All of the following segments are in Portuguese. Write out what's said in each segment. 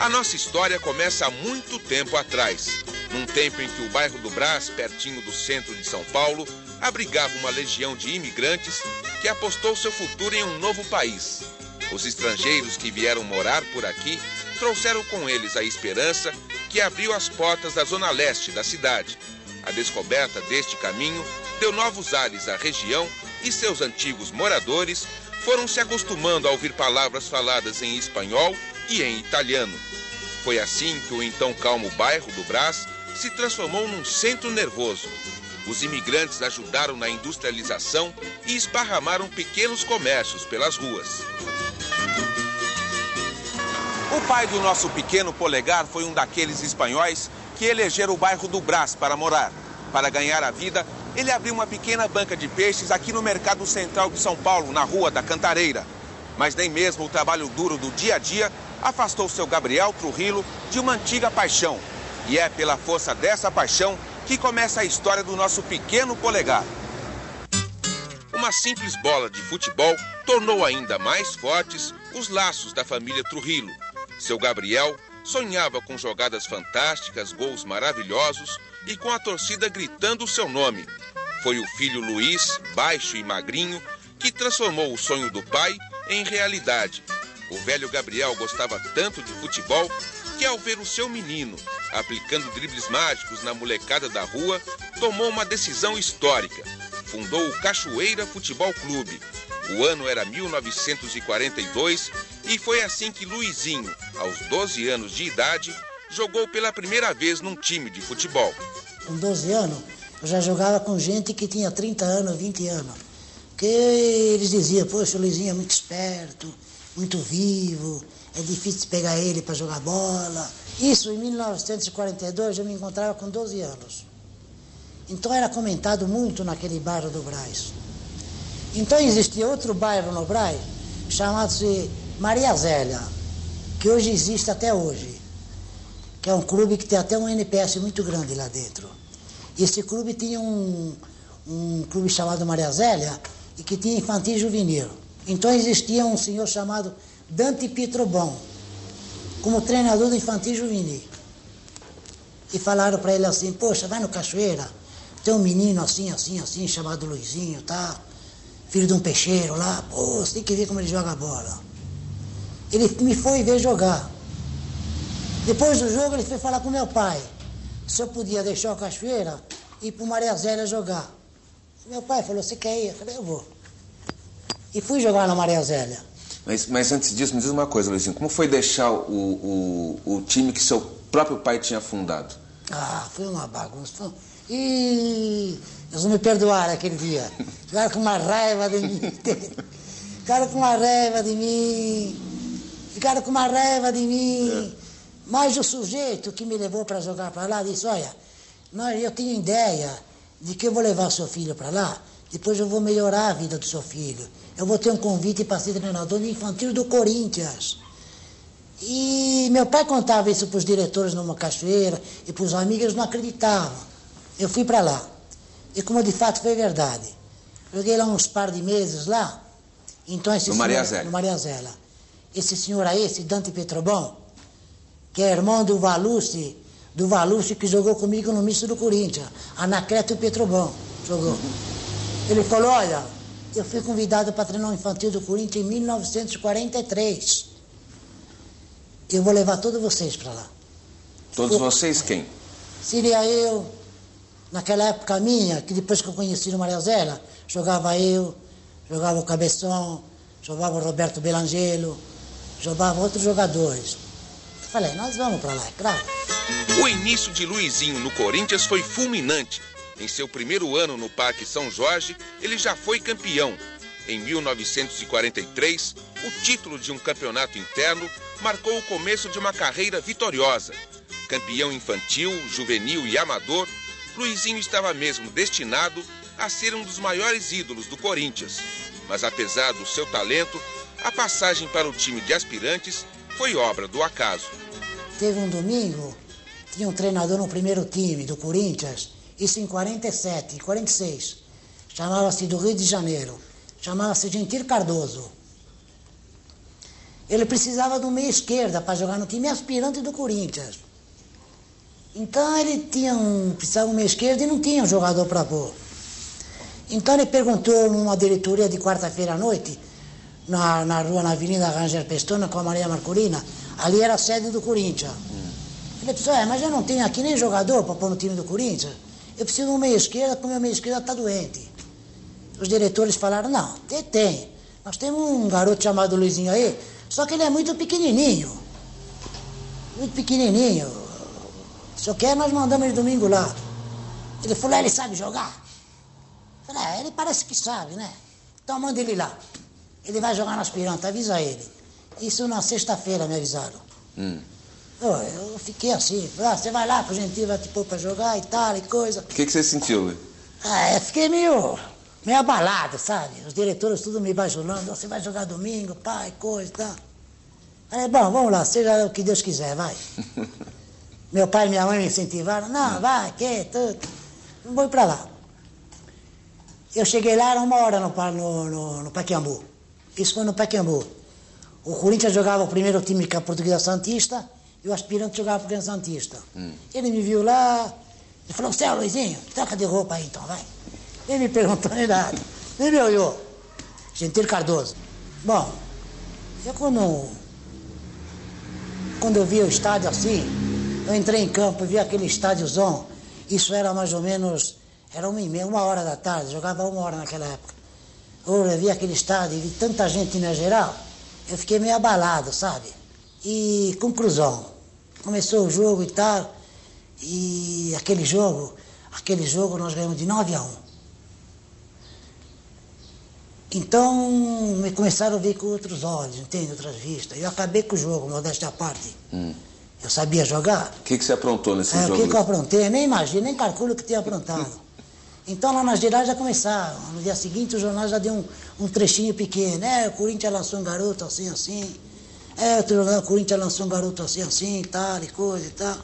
A nossa história começa há muito tempo atrás, num tempo em que o bairro do Brás, pertinho do centro de São Paulo, abrigava uma legião de imigrantes que apostou seu futuro em um novo país. Os estrangeiros que vieram morar por aqui trouxeram com eles a esperança que abriu as portas da zona leste da cidade. A descoberta deste caminho deu novos ares à região e seus antigos moradores foram se acostumando a ouvir palavras faladas em espanhol e em italiano. Foi assim que o então calmo bairro do Brás se transformou num centro nervoso. Os imigrantes ajudaram na industrialização e esparramaram pequenos comércios pelas ruas. O pai do nosso pequeno Polegar foi um daqueles espanhóis que elegeram o bairro do Brás para morar. Para ganhar a vida, ele abriu uma pequena banca de peixes aqui no Mercado Central de São Paulo, na Rua da Cantareira. Mas nem mesmo o trabalho duro do dia a dia afastou seu Gabriel Trujillo de uma antiga paixão. E é pela força dessa paixão que começa a história do nosso pequeno Polegar. Uma simples bola de futebol tornou ainda mais fortes os laços da família Trujillo. Seu Gabriel sonhava com jogadas fantásticas, gols maravilhosos e com a torcida gritando o seu nome. Foi o filho Luiz, baixo e magrinho, que transformou o sonho do pai em realidade. O velho Gabriel gostava tanto de futebol que, ao ver o seu menino aplicando dribles mágicos na molecada da rua, tomou uma decisão histórica. Fundou o Cachoeira Futebol Clube. O ano era 1942 e foi assim que Luizinho, aos 12 anos de idade, jogou pela primeira vez num time de futebol. Com 12 anos, eu já jogava com gente que tinha 30 anos, 20 anos. Porque eles diziam, poxa, o Luizinho é muito esperto, muito vivo, é difícil pegar ele para jogar bola. Isso, em 1942, eu me encontrava com 12 anos. Então era comentado muito naquele bairro do Brás. Então existia outro bairro no Brás, chamado-se Maria Zélia, que hoje existe até hoje, que é um clube que tem até um NPS muito grande lá dentro. E esse clube tinha um clube chamado Maria Zélia e que tinha infantil e juvenil. Então existia um senhor chamado Dante Pietrobon, como treinador do infantil e juvenil. E falaram para ele assim, poxa, vai no Cachoeira, tem um menino assim, assim, assim, chamado Luizinho, tá? Filho de um peixeiro lá, pô, você tem que ver como ele joga a bola. Ele me foi ver jogar. Depois do jogo ele foi falar com meu pai, se eu podia deixar o Cachoeira e ir para o Maria Zélia jogar. Meu pai falou, você quer ir? Eu falei, eu vou. E fui jogar na Maria Zélia. Mas antes disso, me diz uma coisa, Luizinho, como foi deixar o time que seu próprio pai tinha fundado? Ah, foi uma bagunça. E eles não me perdoaram aquele dia. Ficaram com uma raiva de mim. Ficaram com uma raiva de mim. Ficaram com uma raiva de mim. Mas o sujeito que me levou para jogar para lá disse, olha, eu tenho ideia de que eu vou levar seu filho para lá, depois eu vou melhorar a vida do seu filho. Eu vou ter um convite para ser treinador de infantil do Corinthians. E meu pai contava isso para os diretores numa Cachoeira e para os amigos, eles não acreditavam. Eu fui para lá. E como de fato foi verdade. Joguei lá uns par de meses lá. Então esse no Maria Zélia. No Maria Zélia. Esse senhor aí, esse Dante Pietrobon, que é irmão do Valucci que jogou comigo no misto do Corinthians. Anacleto Pietrobon jogou. Ele falou, olha, eu fui convidado para treinar o infantil do Corinthians em 1943. Eu vou levar todos vocês para lá. Todos vocês quem? Seria eu, naquela época minha, que depois que eu conheci no Maria Zélia, jogava eu, jogava o Cabeção, jogava o Roberto Belangelo, jogava outros jogadores. Eu falei, nós vamos para lá, é claro. O início de Luizinho no Corinthians foi fulminante. Em seu primeiro ano no Parque São Jorge, ele já foi campeão. Em 1943, o título de um campeonato interno marcou o começo de uma carreira vitoriosa. Campeão infantil, juvenil e amador, Luizinho estava mesmo destinado a ser um dos maiores ídolos do Corinthians. Mas apesar do seu talento, a passagem para o time de aspirantes foi obra do acaso. Teve um domingo, tinha um treinador no primeiro time do Corinthians, isso em 47, 46, chamava-se do Rio de Janeiro, chamava-se Gentil Cardoso. ele precisava de um meia esquerda para jogar no time aspirante do Corinthians. Então ele precisava de um meia esquerda e não tinha um jogador para pôr. Então ele perguntou numa diretoria de quarta-feira à noite, na Avenida Rangel Pestana com a Maria Marcolina, ali era a sede do Corinthians. Ele disse, mas eu não tenho aqui nem jogador para pôr no time do Corinthians. Eu preciso de um meia esquerda, porque o meu meia esquerda está doente. Os diretores falaram, não, tem. Nós temos um garoto chamado Luizinho aí, só que ele é muito pequenininho. Muito pequenininho. Se eu quer, nós mandamos ele domingo lá. Ele falou, ele sabe jogar? Eu falei, ele parece que sabe, né? Então manda ele lá. Ele vai jogar no aspirante, avisa ele. Isso na sexta-feira me avisaram. Eu fiquei assim, você vai lá, que o Gentili vai te pôr pra jogar e tal, e coisa. O que você sentiu, Luiz? Eu fiquei meio abalado, sabe? Os diretores tudo me bajulando, você vai jogar domingo, pai, coisa e tal. Falei, bom, vamos lá, seja o que Deus quiser, vai. Meu pai e minha mãe me incentivaram, não, vai, tudo. Vou ir pra lá. Eu cheguei lá, era 1h no Pacaembu. Isso foi no Pacaembu. O Corinthians jogava o primeiro time com a Portuguesa Santista e o aspirante jogava o Portuguesa Santista. Ele me viu lá, ele falou, você é o Luizinho? Troca de roupa aí então, vai. Ele me perguntou nem nada. Ele me olhou. Gentili Cardoso. Bom, eu quando eu vi o estádio assim, eu entrei em campo e vi aquele estádiozão. Isso era mais ou menos, era 1h30 da tarde, jogava 1h naquela época. Eu vi aquele estádio e vi tanta gente na geral, eu fiquei meio abalado, sabe? E conclusão, começou o jogo e tal, e aquele jogo nós ganhamos de 9-1. Então, me começaram a ver com outros olhos, entende? Outras vistas. Eu acabei com o jogo, modéstia à parte. Eu sabia jogar. O que você aprontou nesse jogo? O que eu aprontei? Nem imagino, nem calculo o que tinha aprontado. Então, lá nas gerais já começaram. No dia seguinte, o jornal já deu um trechinho pequeno. O Corinthians lançou um garoto assim, assim. Outro jornal, o Corinthians lançou um garoto assim, assim, tal, e coisa e tal.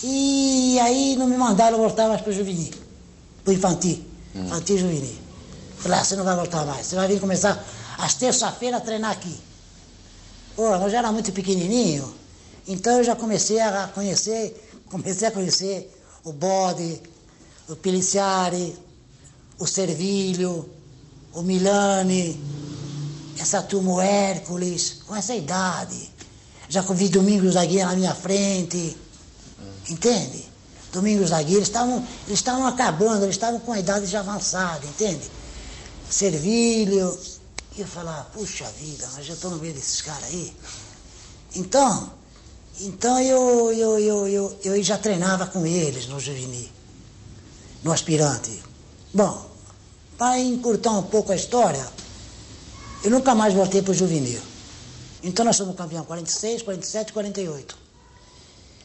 E aí não me mandaram voltar mais para o juvenil. Para o infantil. Infantil e juvenil. Falei, você não vai voltar mais. Você vai vir começar às terça-feiras a treinar aqui. Eu já era muito pequenininho. Então eu já comecei a conhecer o Bode, o Peliciari, o Servilho, o Milani, essa turma, o Hércules, com essa idade. Já vi Domingos da Guia na minha frente, entende? Domingos da Guia, eles estavam acabando, eles estavam com a idade já avançada, entende? Servilho, e eu falava, puxa vida, mas eu estou no meio desses caras aí. Então eu já treinava com eles no juvenil, no aspirante. Bom, para encurtar um pouco a história, eu nunca mais voltei para o juvenil. Então nós somos campeão 46, 47 e 48.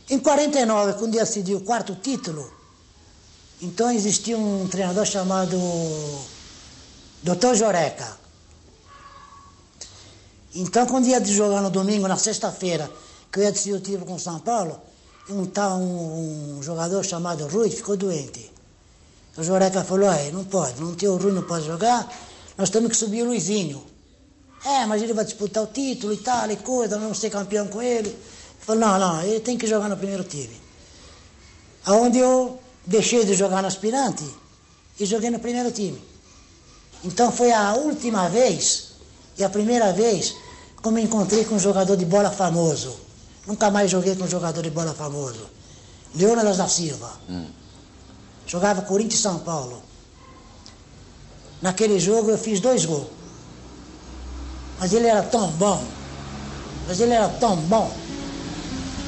Em 49, quando decidiu o 4º título, então existia um treinador chamado Dr. Joreca. Então, quando ia jogar no domingo, na sexta-feira, que eu ia decidir o título com o São Paulo, um jogador chamado Rui ficou doente. O Joreca falou, não pode, não tem o Rui, não pode jogar, nós temos que subir o Luizinho. Mas ele vai disputar o título e tal, e coisa, nós vamos ser campeão com ele. Ele falou, não, ele tem que jogar no primeiro time. Aonde eu deixei de jogar no aspirante e joguei no primeiro time. Então foi a última vez e a primeira vez que eu me encontrei com um jogador de bola famoso. Nunca mais joguei com um jogador de bola famoso. Leônidas da Silva. Jogava Corinthians e São Paulo. Naquele jogo eu fiz 2 gols. Mas ele era tão bom,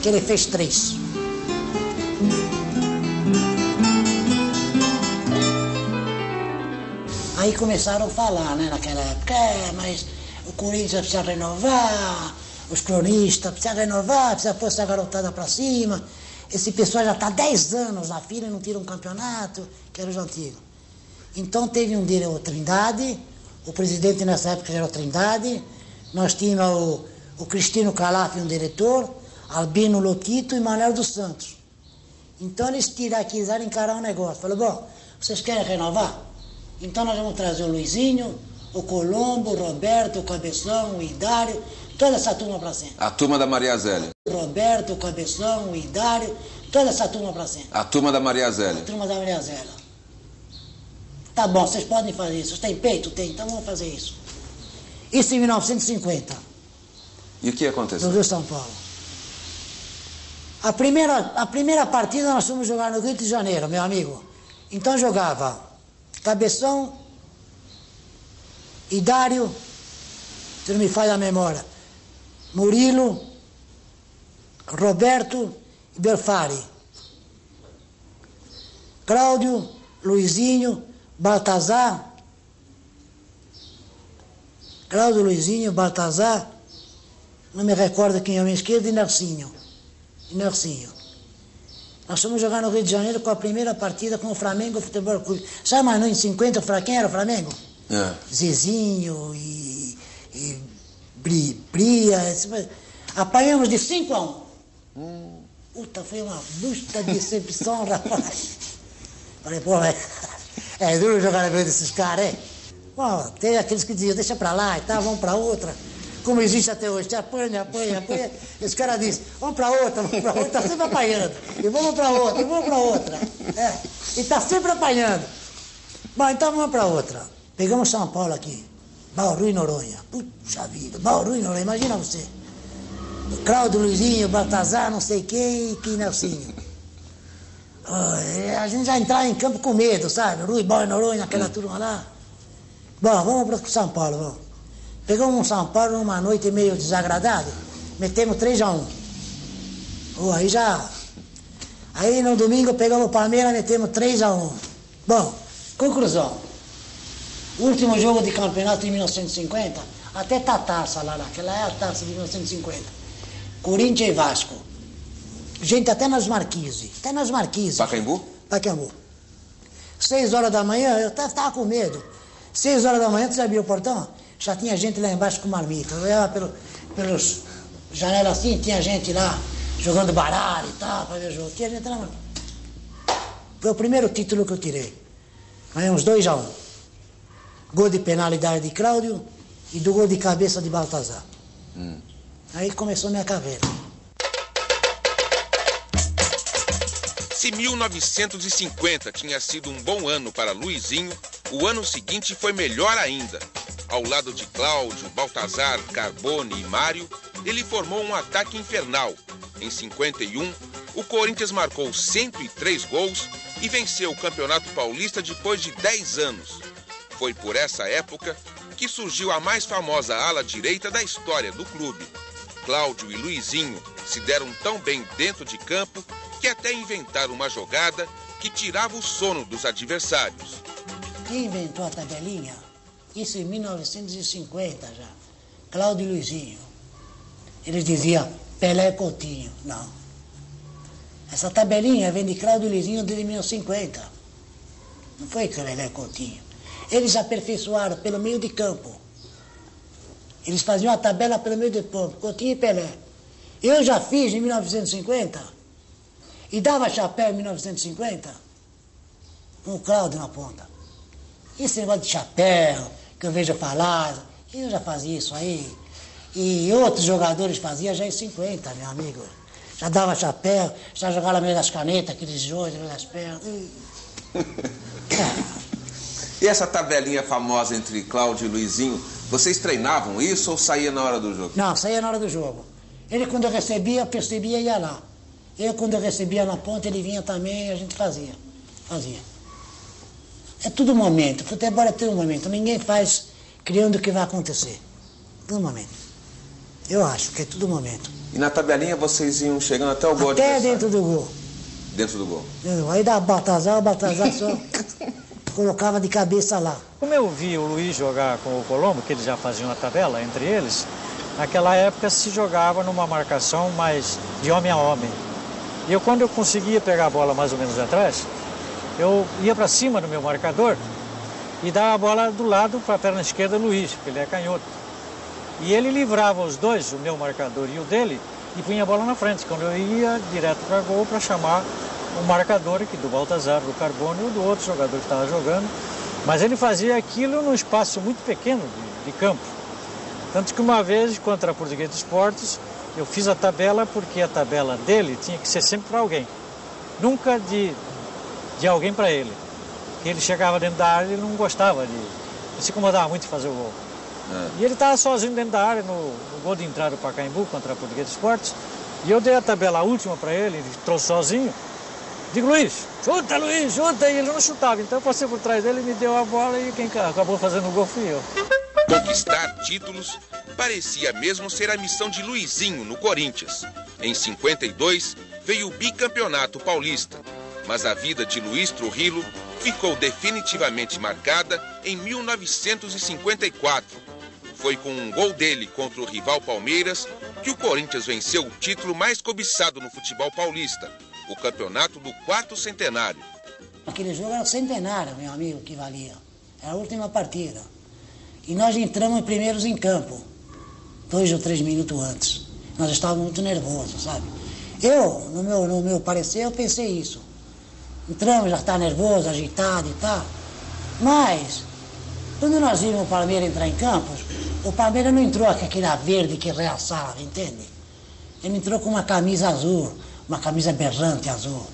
que ele fez 3. Aí começaram a falar, naquela época, mas o Corinthians precisa renovar, os cronistas precisam renovar, precisa pôr essa garotada pra cima. Esse pessoal já está 10 anos na fila e não tira um campeonato, que era os antigos. Então teve o Trindade, o presidente nessa época era o Trindade, nós tínhamos o Cristino Calaf, um diretor, Albino Lotito e Manuel dos Santos. Então eles quiseram encarar um negócio. Falaram, bom, vocês querem renovar? Então nós vamos trazer o Luizinho, o Colombo, o Roberto, o Cabeção, o Idário, toda essa turma pra cima. A turma da Maria Zélia. O Roberto, o Cabeção, o Idário, toda essa turma pra cima. A turma da Maria Zélia. A turma da Maria Zélia. Tá bom, vocês podem fazer isso. Vocês têm peito? Tem, então vamos fazer isso. Isso em 1950. E o que aconteceu? No Rio São Paulo. A primeira partida nós fomos jogar no Rio de Janeiro, meu amigo. Então jogava Cabeção, Idário, se não me falha a memória, Murilo, Roberto e Belfari. Cláudio, Luizinho, Baltazar. Cláudio, Luizinho, Baltazar, não me recordo quem é o meu esquerdo, e Nercinho. Nós fomos jogar no Rio de Janeiro com a primeira partida com o Flamengo Futebol Clube. Sabe, mas em 50, quem era o Flamengo? É. Zezinho e Bria. Apanhamos de 5-1. Puta, foi uma busta decepção, rapaz. Falei, pô, é duro jogar na frente desses caras, é? Bom, tem aqueles que diziam, deixa pra lá e tal, vamos pra outra. Como existe até hoje, apanha. Esse cara disse, vamos pra outra, tá sempre apanhando. E vamos pra outra. É, e tá sempre apanhando. Bom, então vamos pra outra. Pegamos São Paulo aqui, Bauru e Noronha. Puxa vida, Bauru e Noronha, imagina você. Cláudio, Luizinho, Baltazar, não sei quem, e que Nelsinho. A gente já entrava em campo com medo, sabe? Rui, Bauru e Noronha, aquela turma lá. Bom, vamos para São Paulo, vamos. Pegamos um São Paulo numa noite meio desagradável, metemos 3-1. Aí no domingo pegamos o Palmeiras, metemos 3-1. Bom, conclusão. Último jogo de campeonato de 1950, até tá a taça lá, aquela é a taça de 1950. Corinthians e Vasco. Gente até nas Marquises. Pacaembu? Pacaembu. 6 horas da manhã, eu tava com medo. 6 horas da manhã, você abriu o portão? Já tinha gente lá embaixo com marmita. Eu olhava pelos janelas assim, tinha gente lá jogando baralho e tal, pra ver o jogo. Tinha gente lá. Foi o primeiro título que eu tirei. Ganhamos 2-1. Gol de penalidade de Cláudio e do gol de cabeça de Baltazar. Aí começou minha carreira. Se 1950 tinha sido um bom ano para Luizinho, o ano seguinte foi melhor ainda. Ao lado de Cláudio, Baltazar, Carbone e Mário, ele formou um ataque infernal. Em 51, o Corinthians marcou 103 gols e venceu o Campeonato Paulista depois de 10 anos. Foi por essa época que surgiu a mais famosa ala direita da história do clube. Cláudio e Luizinho se deram tão bem dentro de campo que até inventaram uma jogada que tirava o sono dos adversários. Quem inventou a tabelinha? Isso em 1950 já. Cláudio e Luizinho. Eles diziam Pelé e Coutinho. Não. Essa tabelinha vem de Cláudio e Luizinho desde 1950. Não foi Pelé e Coutinho. Eles aperfeiçoaram pelo meio de campo. Eles faziam a tabela pelo meio de campo. Coutinho e Pelé. Eu já fiz em 1950 e dava chapéu em 1950 com o Cláudio na ponta. Esse negócio de chapéu, que eu vejo falar, eu já fazia isso aí. E outros jogadores faziam já em 50, meu amigo. Já dava chapéu, já jogava no meio das canetas, aqueles jogos, no meio das pernas. E essa tabelinha famosa entre Cláudio e Luizinho, vocês treinavam isso ou saía na hora do jogo? Não, saía na hora do jogo. Ele quando eu recebia, percebia e ia lá. Eu quando eu recebia na ponta, ele vinha também e a gente fazia. É tudo momento, futebol é tudo momento. Ninguém faz criando o que vai acontecer. Tudo momento. Eu acho que é tudo momento. E na tabelinha vocês iam chegando até o gol de até dentro do gol. Dentro do gol. Aí dava o Baltazar só colocava de cabeça lá. Como eu vi o Luiz jogar com o Colombo, que eles já faziam a tabela entre eles, naquela época se jogava numa marcação mais de homem a homem. E quando eu conseguia pegar a bola mais ou menos atrás, eu ia para cima do meu marcador e dava a bola do lado para a perna esquerda do Luiz, porque ele é canhoto. E ele livrava os dois, o meu marcador e o dele, e punha a bola na frente, quando eu ia direto para gol para chamar o marcador aqui do Baltazar, do Carbone ou do outro jogador que estava jogando. Mas ele fazia aquilo num espaço muito pequeno de campo. Tanto que uma vez, contra a Portuguesa de Esportes, eu fiz a tabela porque a tabela dele tinha que ser sempre para alguém. Nunca de alguém para ele. Porque ele chegava dentro da área e ele não gostava ele se incomodava muito de fazer o gol. E ele estava sozinho dentro da área no gol de entrada do Pacaembu contra a Portuguesa de Esportes. E eu dei a tabela última para ele, ele trouxe sozinho. Digo, Luiz, Luiz, chuta! E ele não chutava. Então eu passei por trás dele, me deu a bola e quem acabou fazendo o gol fui eu. Conquistar títulos parecia mesmo ser a missão de Luizinho no Corinthians. Em 52, veio o bicampeonato paulista. Mas a vida de Luiz Trujillo ficou definitivamente marcada em 1954. Foi com um gol dele contra o rival Palmeiras que o Corinthians venceu o título mais cobiçado no futebol paulista, o campeonato do 4º centenário. Aquele jogo era o centenário, meu amigo, que valia. Era a última partida. E nós entramos primeiros em campo, 2 ou 3 minutos antes. Nós estávamos muito nervosos, sabe? Eu, no meu parecer, eu pensei isso. Entramos, já está nervoso, agitado e tal. Mas, quando nós vimos o Palmeiras entrar em campo, o Palmeiras não entrou com aquela verde que realçava, entende? Ele entrou com uma camisa azul, uma camisa berrante azul.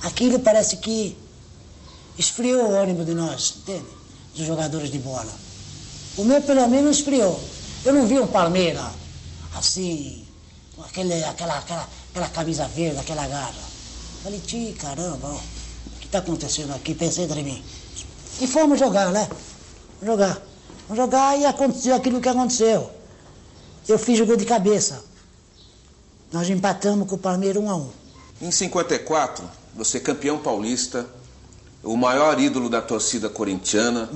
Aquilo parece que esfriou o ânimo de nós, entende? Dos jogadores de bola. O meu, pelo menos, esfriou. Eu não vi um Palmeiras assim, com aquela camisa verde, aquela garra. Falei, caramba, ó, o que está acontecendo aqui? Pensei entre mim. E fomos jogar, né? Vamos jogar e aconteceu aquilo que aconteceu. Eu fiz o gol de cabeça. Nós empatamos com o Palmeiras 1-1. Em 54, você é campeão paulista, o maior ídolo da torcida corintiana,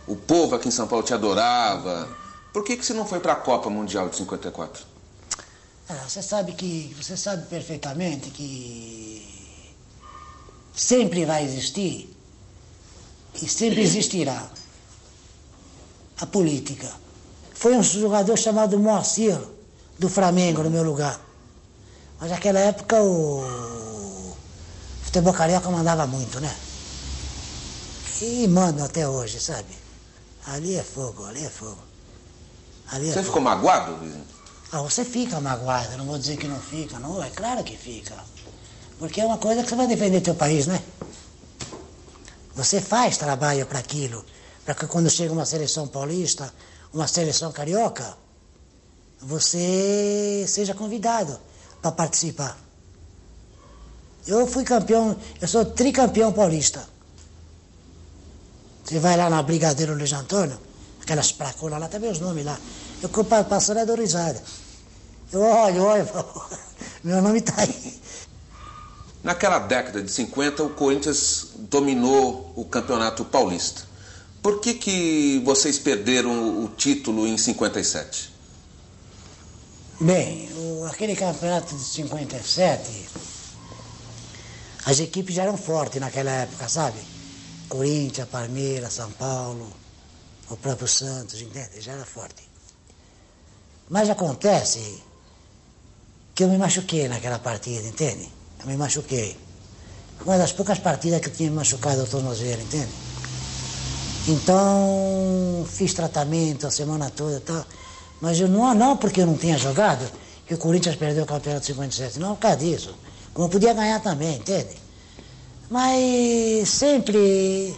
o povo aqui em São Paulo te adorava. Por que você não foi para a Copa Mundial de 54? Você sabe perfeitamente que sempre vai existir e sempre existirá a política. Foi um jogador chamado Moacir, do Flamengo, no meu lugar. Mas naquela época o futebol carioca mandava muito, né? E manda até hoje, sabe? Ali é fogo, ali é fogo. Você ficou magoado, Luizinho? Você fica magoado, não vou dizer que não fica, não, é claro que fica. Porque é uma coisa que você vai defender teu país, né? Você faz trabalho para aquilo, para que quando chega uma seleção paulista, uma seleção carioca, você seja convidado para participar. Eu fui campeão, eu sou tricampeão paulista. Você vai lá na Brigadeiro Luiz Antônio, aquelas placonas lá, também os nomes lá. Eu passando a dar risada. Eu olho, meu nome está aí. Naquela década de 50, o Corinthians dominou o Campeonato Paulista. Por que vocês perderam o título em 57? Bem, aquele campeonato de 57, as equipes já eram fortes naquela época, sabe? Corinthians, Palmeiras, São Paulo, o próprio Santos, entende? Já era forte. Mas acontece que eu me machuquei naquela partida, entende? Eu me machuquei. Uma das poucas partidas que eu tinha me machucado o tornozelo, entende? Então, fiz tratamento a semana toda e tal. Mas eu não porque eu não tinha jogado, que o Corinthians perdeu o campeonato de 57. Não por causa disso. Como eu podia ganhar também, entende? Mas sempre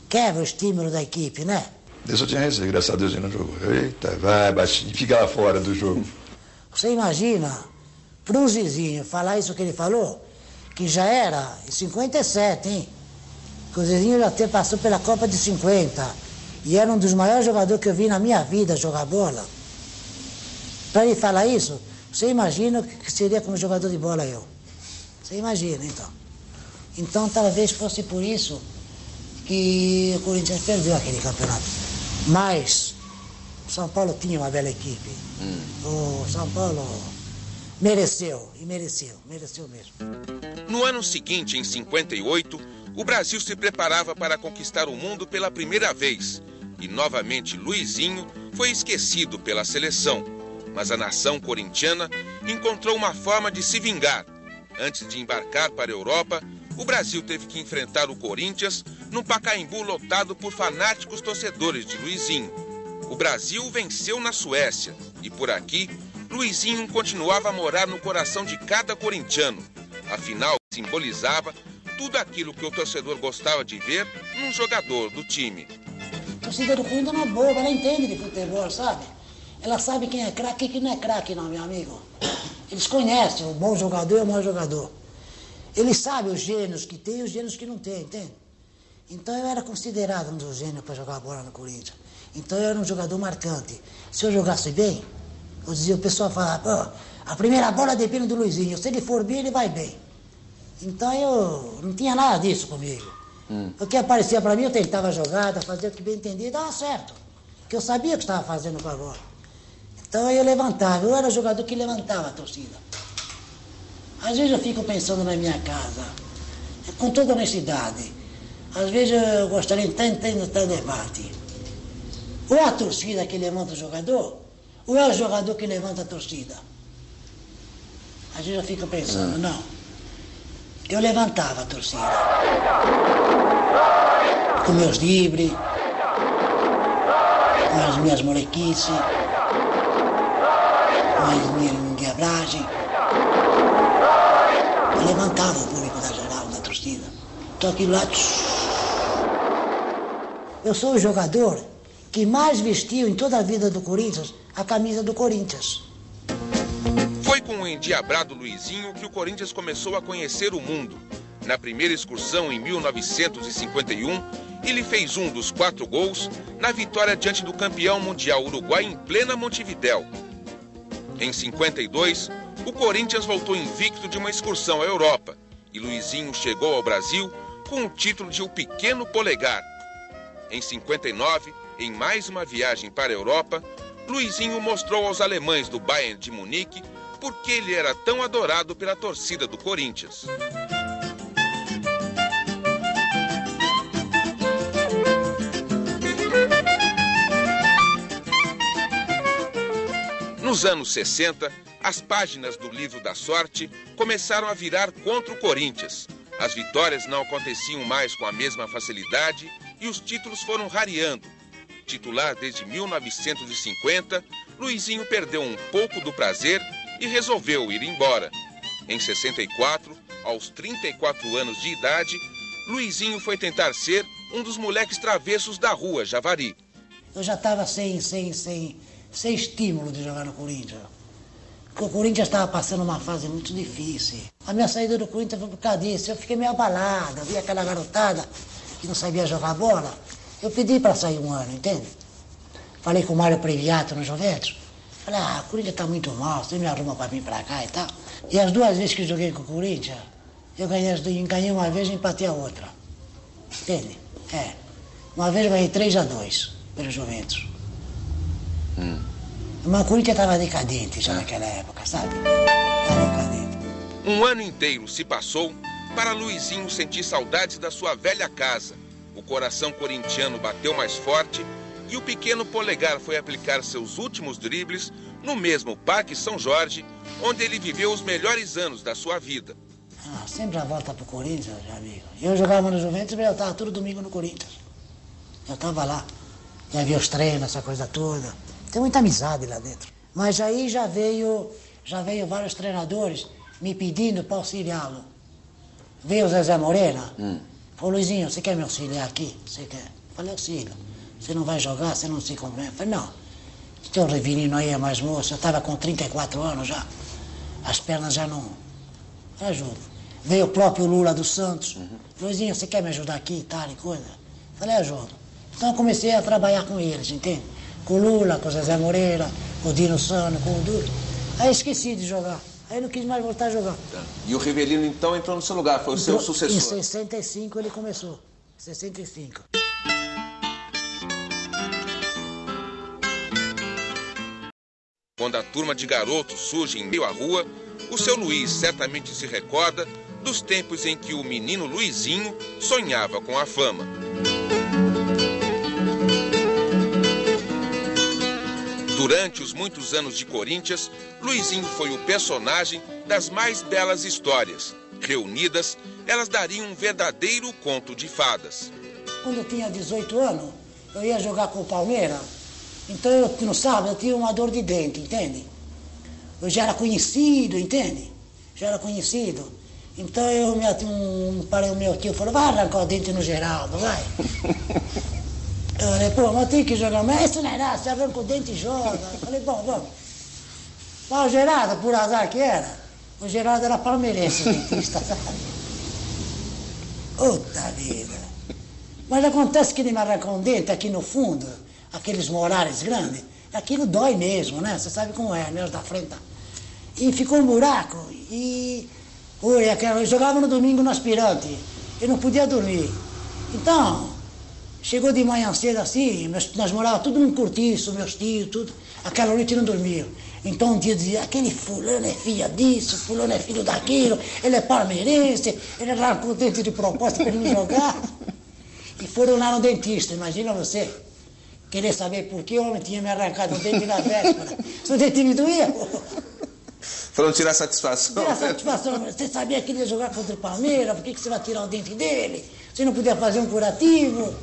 quebra o estímulo da equipe, né? Isso eu tinha recebido, graças a Deus ele não jogou. Eita, vai, baixinho, fica lá fora do jogo. Você imagina, para um Zizinho falar isso que ele falou, que já era em 57, hein? Que o Zizinho já passou pela Copa de 50 e era um dos maiores jogadores que eu vi na minha vida jogar bola. Para ele falar isso, você imagina o que seria como jogador de bola eu. Você imagina, então. Então, talvez fosse por isso que o Corinthians perdeu aquele campeonato. Mas o São Paulo tinha uma bela equipe. O São Paulo mereceu mesmo. No ano seguinte, em 58, o Brasil se preparava para conquistar o mundo pela primeira vez. E novamente Luizinho foi esquecido pela seleção. Mas a nação corintiana encontrou uma forma de se vingar. Antes de embarcar para a Europa, o Brasil teve que enfrentar o Corinthians num Pacaembu lotado por fanáticos torcedores de Luizinho. o Brasil venceu na Suécia e por aqui, Luizinho continuava a morar no coração de cada corintiano. Afinal, simbolizava tudo aquilo que o torcedor gostava de ver num jogador do time. A torcida do Corinthians não é boba, ela entende de futebol, sabe? Ela sabe quem é craque e quem não é craque, não, meu amigo. Eles conhecem o bom jogador e o mau jogador. Eles sabem os gênios que tem e os gênios que não tem, entende? Então eu era considerado um dos gênios para jogar bola no Corinthians. Então eu era um jogador marcante. Se eu jogasse bem, eu dizia, o pessoal falava, pô, a primeira bola depende do Luizinho. Se ele for bem, ele vai bem. Então eu não tinha nada disso comigo. O que aparecia para mim, eu tentava jogar, fazer o que bem entendia e dava certo. Porque eu sabia o que estava fazendo com a bola. Então eu levantava, eu era o jogador que levantava a torcida. Às vezes eu fico pensando na minha casa, com toda honestidade. Às vezes eu gostaria de entrar em debate. Ou é a torcida que levanta o jogador, ou é o jogador que levanta a torcida. Às vezes eu fico pensando, não. Eu levantava a torcida. Com meus dribles, com as minhas molequices, com as minhas endiabragens. Eu levantava o público da geral, da torcida. Então aquilo lá... Eu sou o jogador que mais vestiu em toda a vida do Corinthians a camisa do Corinthians. Foi com o endiabrado Luizinho que o Corinthians começou a conhecer o mundo. Na primeira excursão, em 1951, ele fez um dos 4 gols na vitória diante do campeão mundial Uruguai em plena Montevidéu. Em 52, o Corinthians voltou invicto de uma excursão à Europa e Luizinho chegou ao Brasil com o título de O Pequeno Polegar. Em 59, em mais uma viagem para a Europa, Luizinho mostrou aos alemães do Bayern de Munique por que ele era tão adorado pela torcida do Corinthians. Nos anos 60, as páginas do Livro da Sorte começaram a virar contra o Corinthians. As vitórias não aconteciam mais com a mesma facilidade e os títulos foram rareando. Titular desde 1950, Luizinho perdeu um pouco do prazer e resolveu ir embora. Em 64, aos 34 anos de idade, Luizinho foi tentar ser um dos moleques travessos da rua Javari. Eu já estava sem estímulo de jogar no Corinthians. Porque o Corinthians estava passando uma fase muito difícil. A minha saída do Corinthians foi por causa disso. Eu fiquei meio abalado, vi aquela garotada que não sabia jogar bola. Eu pedi para sair um ano, entende? Falei com o Mário Previato no Juventus. Falei, o Corinthians está muito mal, você me arruma para vir para cá e tal. E as 2 vezes que eu joguei com o Corinthians, eu ganhei uma vez e empatei a outra. Entende? Uma vez eu ganhei 3-2 pelo Juventus. Mas o Corinthians estava decadente já naquela época, sabe? Estava decadente. Um ano inteiro se passou para Luizinho sentir saudades da sua velha casa. O coração corintiano bateu mais forte e o pequeno Polegar foi aplicar seus últimos dribles no mesmo Parque São Jorge, onde ele viveu os melhores anos da sua vida. Sempre a volta pro Corinthians, meu amigo. Eu jogava no Juventus, mas eu estava todo domingo no Corinthians. Eu estava lá, já via os treinos, essa coisa toda. Tem muita amizade lá dentro. Mas aí já veio vários treinadores me pedindo para auxiliá-lo. Veio o Zezé Moreira. Falou, Luizinho, você quer me auxiliar aqui? Você quer? Falei, auxílio. Você não vai jogar, você não se compromete? Falei, não. Seu Revirino aí é mais moço, eu estava com 34 anos já. As pernas já não... Ajuda. Veio o próprio Lula dos Santos. Luizinho, você quer me ajudar aqui e tal e coisa? Falei, ajudo. Então eu comecei a trabalhar com eles, entende? Com o Lula, com o Zezé Moreira, com o Dino Sano, com o Duque. Aí esqueci de jogar. Aí não quis mais voltar a jogar. E o Rivelino, então, entrou no seu lugar, foi o seu sucessor? Em 65 ele começou. 65. Quando a turma de garotos surge em meio à rua, o seu Luiz certamente se recorda dos tempos em que o menino Luizinho sonhava com a fama. Durante os muitos anos de Corinthians, Luizinho foi o personagem das mais belas histórias. Reunidas, elas dariam um verdadeiro conto de fadas. Quando eu tinha 18 anos, eu ia jogar com o Palmeiras. Então, tu não sabe, eu tinha uma dor de dente, entende? Eu já era conhecido, entende? Já era conhecido. Então, o meu tio falou, vai arrancar o dente no Geraldo, vai. Eu falei, pô, mas tem que jogar, mas isso não é nada, você arranca o dente e joga. Eu falei, bom, vamos. Mas o Geraldo, por azar que era, o Geraldo era palmeirense, o dentista, sabe? Puta vida. Mas acontece que ele me arrancou um dente aqui no fundo, aqueles molares grandes, aquilo dói mesmo, né? Você sabe como é, né? Os da frente. E ficou um buraco, e eu jogava no domingo no aspirante, eu não podia dormir. Então, chegou de manhã cedo assim, nós morávamos tudo num cortiço, meus tios, tudo, aquela noite não dormiam. Então um dia dizia, aquele fulano é filho disso, fulano é filho daquilo, ele é palmeirense, ele arrancou o dente de propósito para ele não jogar. E foram lá no dentista, imagina você, querer saber por que o homem tinha me arrancado o dente na véspera. Se o dente me doía, Foram tirar satisfação. tirar satisfação. Você sabia que ele ia jogar contra o Palmeiras, por que você vai tirar o dente dele? Você não podia fazer um curativo?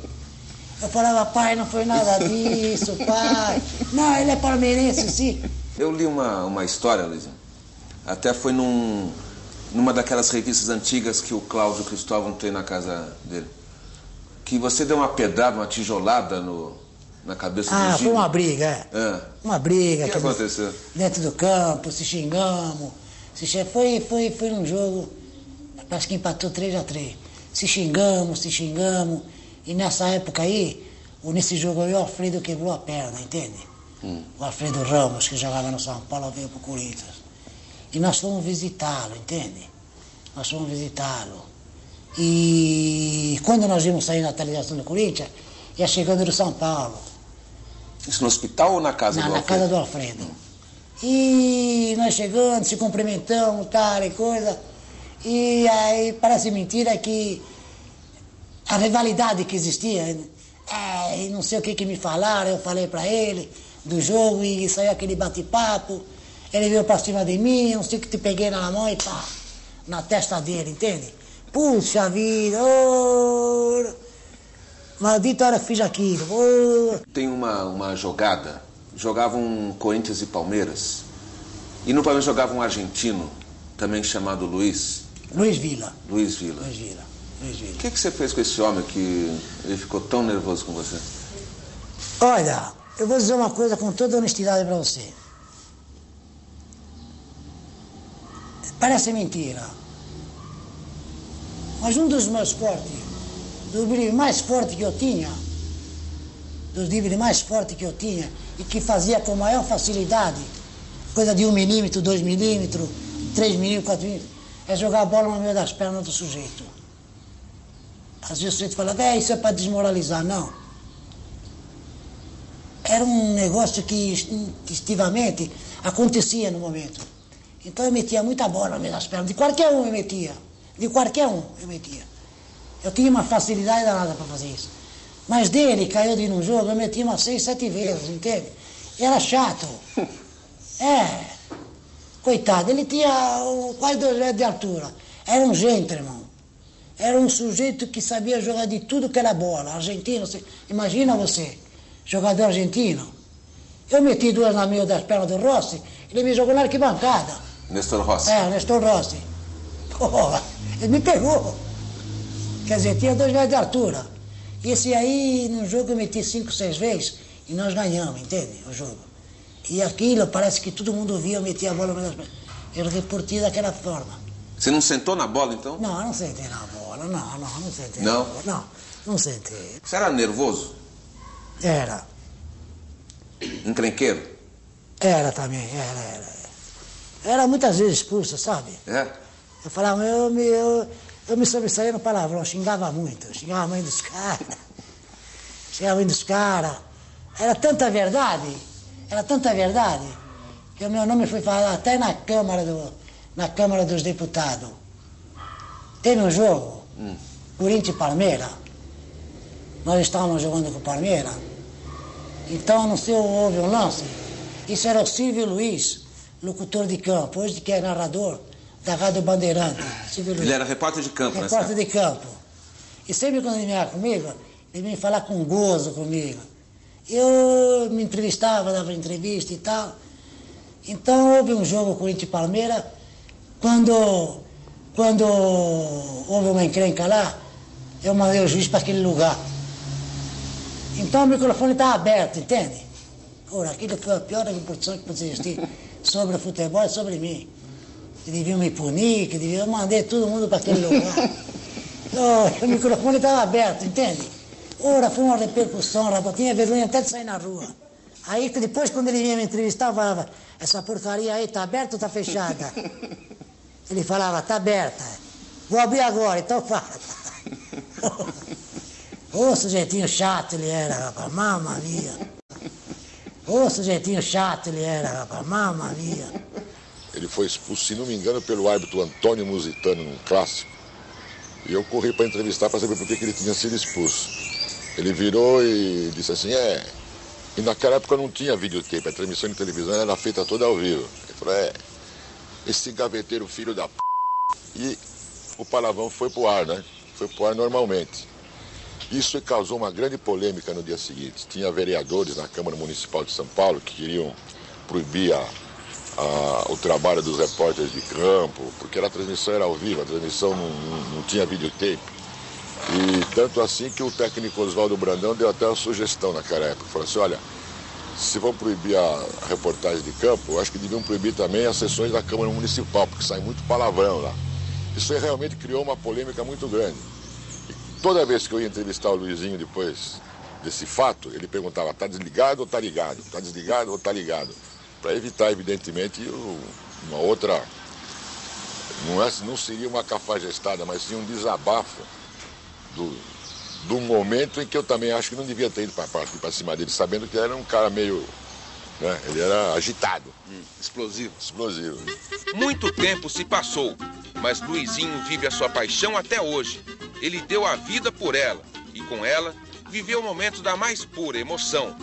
Eu falava, pai, não foi nada disso, pai. Não, ele é palmeirense, sim. Eu li uma história, Luizinho, até foi numa daquelas revistas antigas que o Cláudio Cristóvão tem na casa dele, que você deu uma pedrada, uma tijolada na cabeça do Gil. Foi uma briga, Uma briga. O que aconteceu? Dentro do campo, se xingamos. Foi num jogo, parece que empatou 3-3. Se xingamos. E nessa época aí, nesse jogo aí, o Alfredo quebrou a perna, entende? O Alfredo Ramos, que jogava no São Paulo, veio pro Corinthians. E nós fomos visitá-lo, entende? Nós fomos visitá-lo. E quando nós vimos sair na televisão do Corinthians, ia chegando do São Paulo. Isso no hospital ou na casa do Alfredo? Na casa do Alfredo. E nós chegando, se cumprimentamos, tal e coisa. E aí parece mentira que a rivalidade que existia, e não sei o que me falaram, eu falei pra ele do jogo e saiu aquele bate-papo. Ele veio pra cima de mim, não sei o que te peguei na mão e pá, na testa dele, entende? Puxa vida, maldita hora que fiz aquilo. Tem uma jogada, jogavam Corinthians e Palmeiras, e no Palmeiras jogava um argentino, também chamado Luiz Villa. O que você fez com esse homem que ele ficou tão nervoso com você? Olha, eu vou dizer uma coisa com toda honestidade pra você. Parece mentira. Mas um dos meus fortes, dos dribles mais fortes que eu tinha, e que fazia com maior facilidade, coisa de 1 milímetro, 2 milímetros, 3 milímetros, 4 milímetros, é jogar a bola no meio das pernas do sujeito. Às vezes o sujeito fala, isso é para desmoralizar. Não. Era um negócio que instintivamente acontecia no momento. Então eu metia muita bola no meio das pernas, de qualquer um eu metia. Eu tinha uma facilidade danada para fazer isso. Mas dele, caiu de ir num jogo, eu metia umas 6, 7 vezes, entende? Era chato. Coitado, ele tinha quase 2 metros de altura. Era um gentleman. Era um sujeito que sabia jogar de tudo que era bola. Argentino, imagina você, jogador argentino. Eu meti 2 na meio das pernas do Rossi, ele me jogou na arquibancada. Nestor Rossi? Nestor Rossi. Ele me pegou. Quer dizer, tinha 2 metros de altura. E esse aí, num jogo, eu meti 5, 6 vezes e nós ganhamos, entende? O jogo. E aquilo, parece que todo mundo via, eu metia a bola no meio das pernas. Eu reportei daquela forma. Você não sentou na bola, então? Não, eu não sentei na bola, não sentei. Não? Não sentei. Você era nervoso? Era. Encrenqueiro? Era também, era muitas vezes expulso, sabe? Eu falava, eu me sobressaía no palavrão, xingava muito, xingava a mãe dos caras. Era tanta verdade, que o meu nome foi falado até na Câmara dos Deputados. Teve um jogo, Corinthians e Palmeiras. Nós estávamos jogando com o Palmeiras. Então, não sei, houve um lance. Isso era o Silvio Luiz, locutor de campo, hoje que é narrador da Rádio Bandeirante. Ele era repórter de campo, né? Repórter de campo. E sempre quando ele vinha comigo, ele vinha falar com gozo comigo. Eu me entrevistava, dava entrevista e tal. Então houve um jogo Corinthians e Palmeiras, quando houve uma encrenca lá, eu mandei o juiz para aquele lugar. Então o microfone estava aberto, entende? Ora, aquilo foi a pior imposição que podia existir sobre o futebol e sobre mim. Que deviam me punir, que deviam... Eu mandei todo mundo para aquele lugar. O microfone estava aberto, entende? Ora, foi uma repercussão, rapaz, tinha vergonha até de sair na rua. Aí depois, quando ele vinha me entrevistar, eu falava, essa porcaria aí tá aberta ou tá fechada? Ele falava, tá aberta. Vou abrir agora, então fala. Ô, sujeitinho chato ele era, rapaz, mamma mia. Ô, sujeitinho chato ele era, rapaz, mamma mia. Ele foi expulso, se não me engano, pelo árbitro Antônio Musitano, num clássico. E eu corri para entrevistar para saber por que ele tinha sido expulso. Ele virou e disse assim, e naquela época não tinha videotape, a transmissão de televisão era feita toda ao vivo. Ele falou, esse gaveteiro filho da p... E o palavrão foi pro ar, né? Foi pro ar normalmente. Isso causou uma grande polêmica no dia seguinte. Tinha vereadores na Câmara Municipal de São Paulo que queriam proibir o trabalho dos repórteres de campo, porque a transmissão era ao vivo, a transmissão não tinha videotape. E tanto assim que o técnico Oswaldo Brandão deu até uma sugestão naquela época. Falou assim, olha, se vão proibir a reportagem de campo, eu acho que deviam proibir também as sessões da Câmara Municipal, porque sai muito palavrão lá. Isso aí realmente criou uma polêmica muito grande. E toda vez que eu ia entrevistar o Luizinho depois desse fato, ele perguntava, tá desligado ou tá ligado? Tá desligado ou tá ligado? Para evitar, evidentemente, uma outra... Não seria uma cafajestada, mas sim um desabafo do momento em que eu também acho que não devia ter ido para cima dele, sabendo que ele era um cara meio... Né, ele era agitado. Explosivo. Explosivo. Muito tempo se passou, mas Luizinho vive a sua paixão até hoje. Ele deu a vida por ela e, com ela, viveu momentos da mais pura emoção.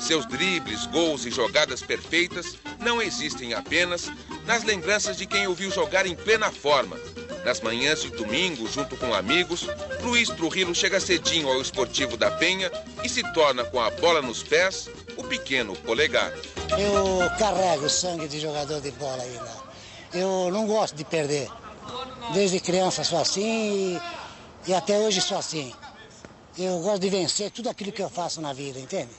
Seus dribles, gols e jogadas perfeitas não existem apenas nas lembranças de quem o viu jogar em plena forma. Nas manhãs de domingo, junto com amigos, Luiz Trujillo chega cedinho ao Esportivo da Penha e se torna, com a bola nos pés, o pequeno Polegar. Eu carrego o sangue de jogador de bola aí, né? Eu não gosto de perder. Desde criança sou assim e até hoje sou assim. Eu gosto de vencer tudo aquilo que eu faço na vida, entende?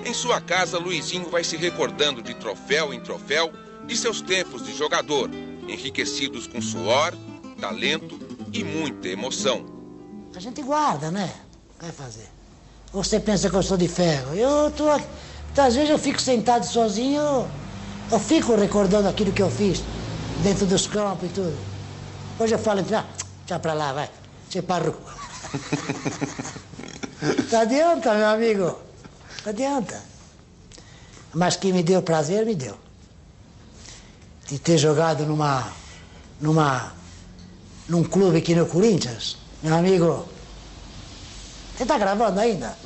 Em sua casa, Luizinho vai se recordando de troféu em troféu de seus tempos de jogador, enriquecidos com suor, talento e muita emoção. A gente guarda, né? O que vai fazer? Você pensa que eu sou de ferro? Às vezes eu fico sentado sozinho, eu fico recordando aquilo que eu fiz dentro dos campos e tudo. Hoje eu falo, tchau pra lá, vai. Você parou. Não adianta, meu amigo. Não adianta. Mas que me deu prazer, me deu. De ter jogado num clube aqui no Corinthians. Meu amigo, você tá gravando ainda?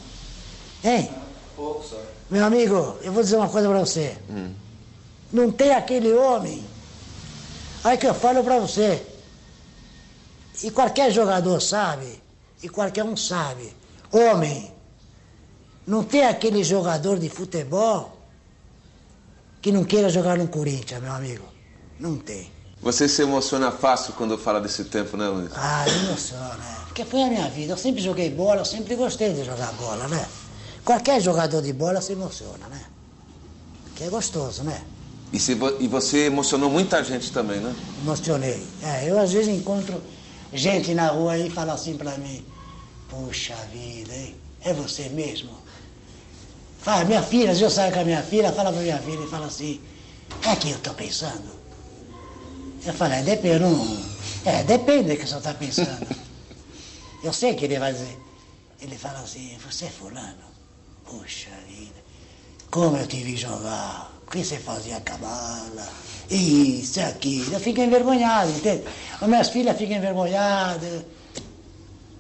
Hein? Pouco só. Meu amigo, eu vou dizer uma coisa pra você. Não tem aquele homem. Aí que eu falo pra você. E qualquer jogador sabe, e qualquer um sabe. Homem, não tem aquele jogador de futebol que não queira jogar no Corinthians, meu amigo. Não tem. Você se emociona fácil quando fala desse tempo, né, Luiz? Emociona, né? Porque foi a minha vida. Eu sempre joguei bola, eu sempre gostei de jogar bola, né? Qualquer jogador de bola se emociona, né? Porque é gostoso, né? E você emocionou muita gente também, né? Emocionei. Eu às vezes encontro gente na rua aí e fala assim pra mim, puxa vida, hein? É você mesmo? Fala, minha filha, às vezes eu saio com a minha filha, fala pra minha filha e fala assim, é que eu tô pensando? Eu falo, depende do que você está pensando. Eu sei que ele vai dizer. Ele fala assim, você é fulano? Puxa vida, como eu te vi jogar, o que você fazia com a bola, isso, aquilo. Eu fico envergonhado, entende? As minhas filhas ficam envergonhadas.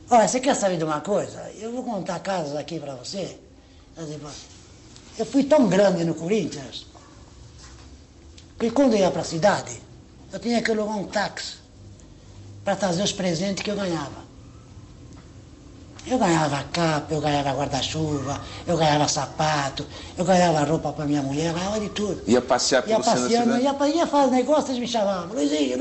Olha, você quer saber de uma coisa? Eu vou contar casos aqui para você. Eu fui tão grande no Corinthians, que quando eu ia para a cidade, eu tinha que alugar um táxi para trazer os presentes que eu ganhava. Eu ganhava capa, eu ganhava guarda-chuva, eu ganhava sapato, eu ganhava roupa para minha mulher, eu ganhava de tudo. Ia passear pelo centro da cidade? Ia fazer negócio, eles me chamavam, Luizinho.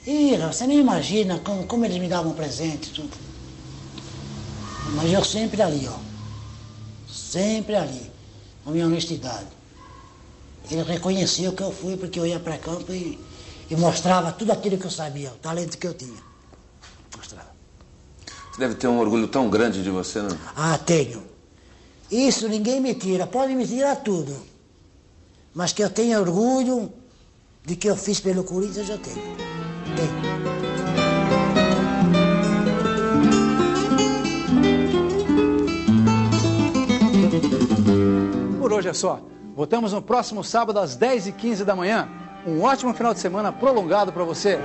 E você nem imagina como eles me davam presente, tudo. Mas eu sempre ali, ó. Sempre ali, com minha honestidade. Ele reconheceu que eu fui porque eu ia para campo e mostrava tudo aquilo que eu sabia, o talento que eu tinha. Mostrava. Você deve ter um orgulho tão grande de você, não? Ah, tenho. Isso ninguém me tira, pode me tirar tudo. Mas que eu tenha orgulho de que eu fiz pelo Corinthians, eu tenho. Por hoje é só. Voltamos no próximo sábado às 10h15 da manhã. Um ótimo final de semana prolongado para você.